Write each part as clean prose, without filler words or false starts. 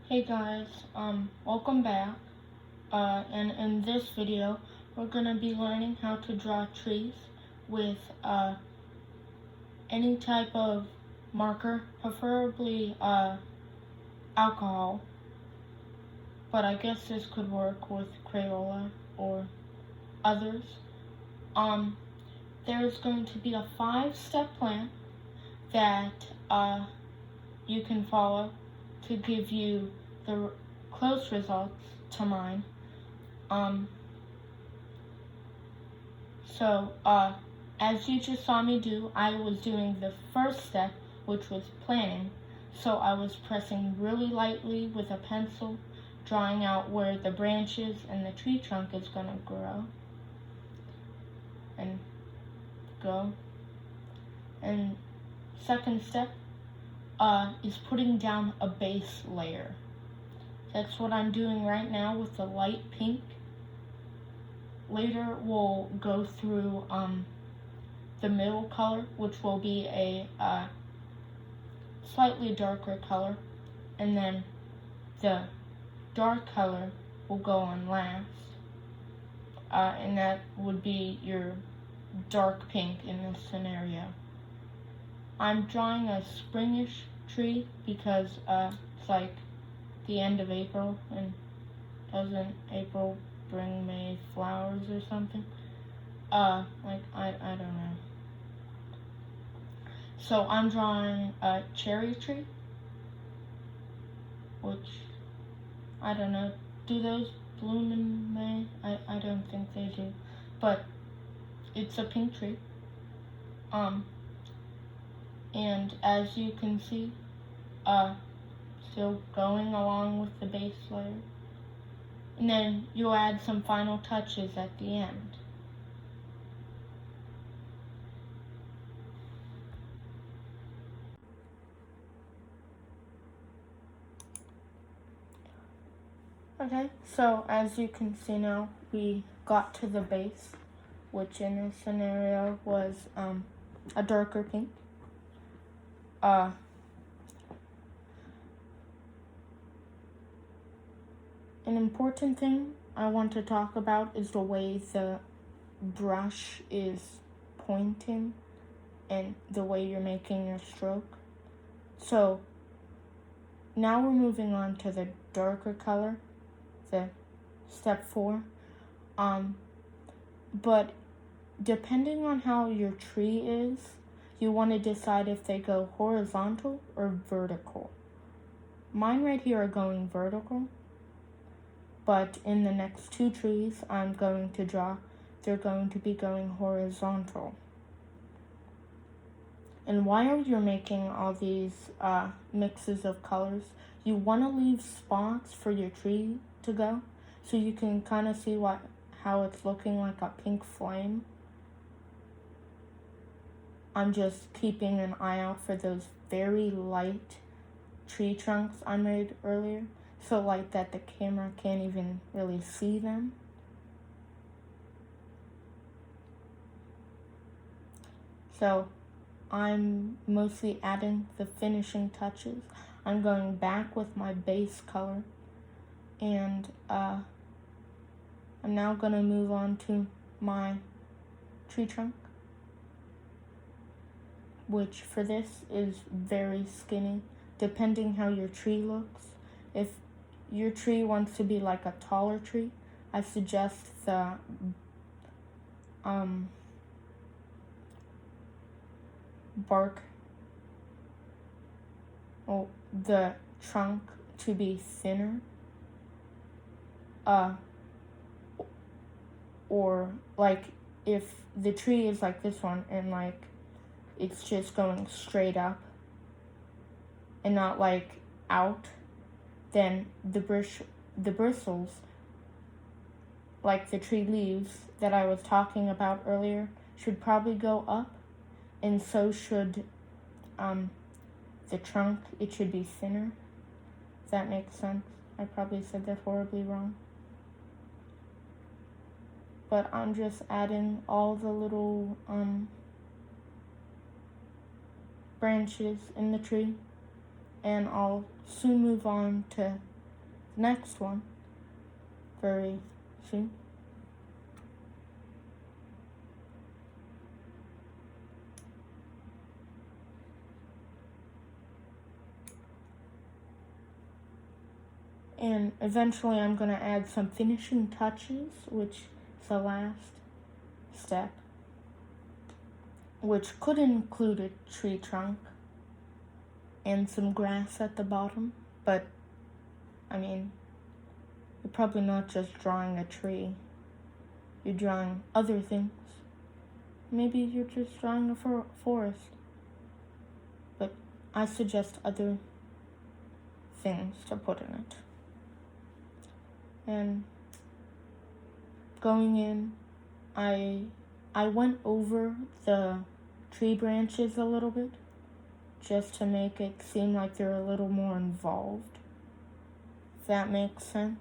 Hey guys, welcome back. And in this video, we're gonna be learning how to draw trees with any type of marker, preferably alcohol. But I guess this could work with Crayola or others. There's going to be a 5-step plan that you can follow to give you the close results to mine. As you just saw me do, I was doing the first step, which was planning. So I was pressing really lightly with a pencil, drawing out where the branches and the tree trunk is gonna grow and go. And second step is putting down a base layer. That's what I'm doing right now with the light pink. Later we'll go through the middle color, which will be a slightly darker color, and then the dark color will go on last, and that would be your dark pink in this scenario. I'm drawing a springish tree because it's like the end of April, and doesn't April bring May flowers or something? I don't know. So I'm drawing a cherry tree, which, I don't know, do those bloom in May? I don't think they do, but it's a pink tree. And as you can see, still going along with the base layer. And then you'll add some final touches at the end. Okay, so as you can see now, we got to the base, which in this scenario was a darker pink. An important thing I want to talk about is the way the brush is pointing and the way you're making your stroke. So now we're moving on to the darker color, the step 4. But depending on how your tree is, you want to decide if they go horizontal or vertical. Mine right here are going vertical, but in the next 2 trees I'm going to draw, they're going to be going horizontal. And while you're making all these mixes of colors, you want to leave spots for your tree to go, so you can kind of see how it's looking like a pink flame. I'm just keeping an eye out for those very light tree trunks I made earlier, so light that the camera can't even really see them. So I'm mostly adding the finishing touches. I'm going back with my base color, and I'm now going to move on to my tree trunk, which for this is very skinny, depending how your tree looks. If your tree wants to be like a taller tree, I suggest the the trunk to be thinner, or like if the tree is like this one and like it's just going straight up and not like out, then the bristles, like the tree leaves that I was talking about earlier, should probably go up, and so should the trunk. It should be thinner. If that makes sense. I probably said that horribly wrong. But I'm just adding all the little branches in the tree, and I'll soon move on to the next one very soon. And eventually I'm going to add some finishing touches, which is the last step, which could include a tree trunk and some grass at the bottom. But, I mean, you're probably not just drawing a tree. You're drawing other things. Maybe you're just drawing a forest. But I suggest other things to put in it. And going in, I went over the tree branches a little bit, just to make it seem like they're a little more involved, if that makes sense.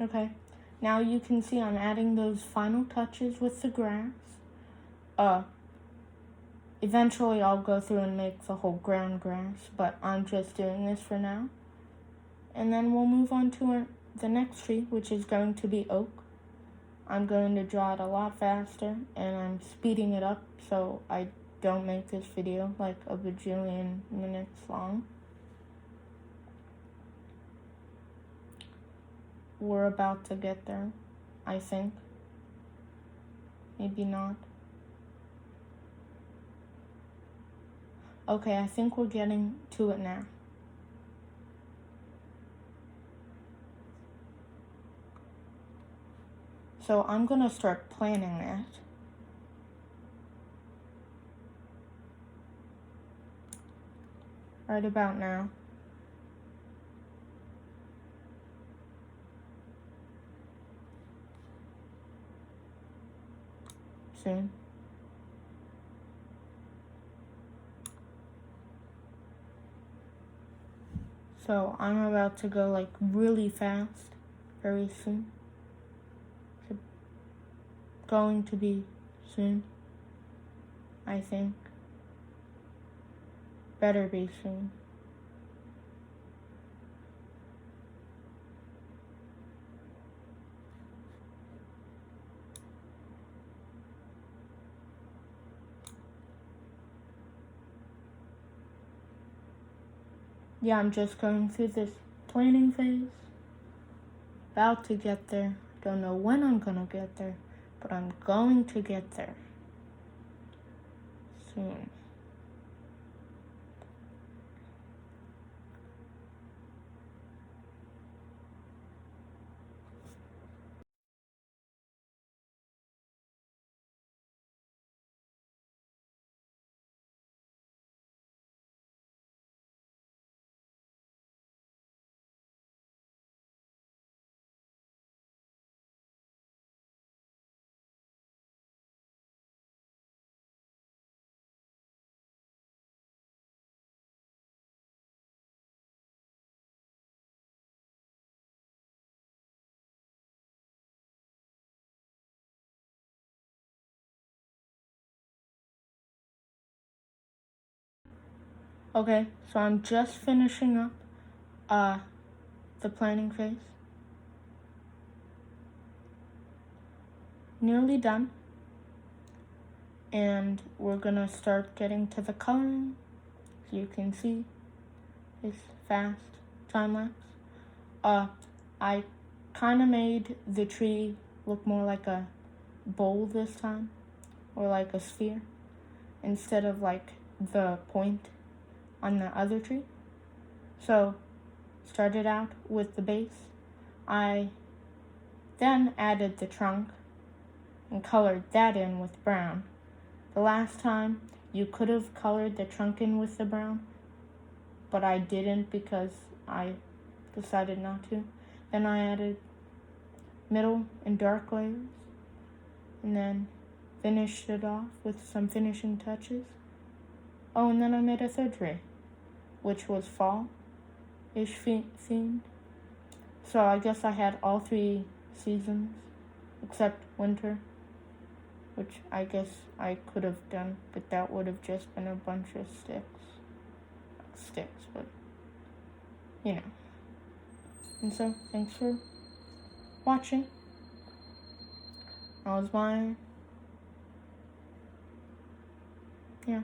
Okay, now you can see I'm adding those final touches with the grass. Eventually I'll go through and make the whole ground grass, but I'm just doing this for now. And then we'll move on to the next tree, which is going to be oak. I'm going to draw it a lot faster, and I'm speeding it up so I don't make this video like a bajillion minutes long. We're about to get there, I think. Maybe not. Okay, I think we're getting to it now. So I'm gonna start planning that. Right about now. Soon. So I'm about to go like really fast very soon. It's going to be soon, I think. Better be soon. Yeah, I'm just going through this planning phase. About to get there. Don't know when I'm gonna get there, but I'm going to get there soon. Okay, so I'm just finishing up the planning phase. Nearly done. And we're gonna start getting to the coloring. So you can see this fast time lapse. I kind of made the tree look more like a bowl this time, or like a sphere, instead of like the point on the other tree. So, started out with the base. I then added the trunk and colored that in with brown. The last time you could have colored the trunk in with the brown, but I didn't because I decided not to. Then I added middle and dark layers, and then finished it off with some finishing touches. Oh, and then I made a third tree, which was fall-ish themed. So I guess I had all 3 seasons, except winter, which I guess I could have done, but that would have just been a bunch of sticks, but, you know. And so, thanks for watching. That was my, yeah.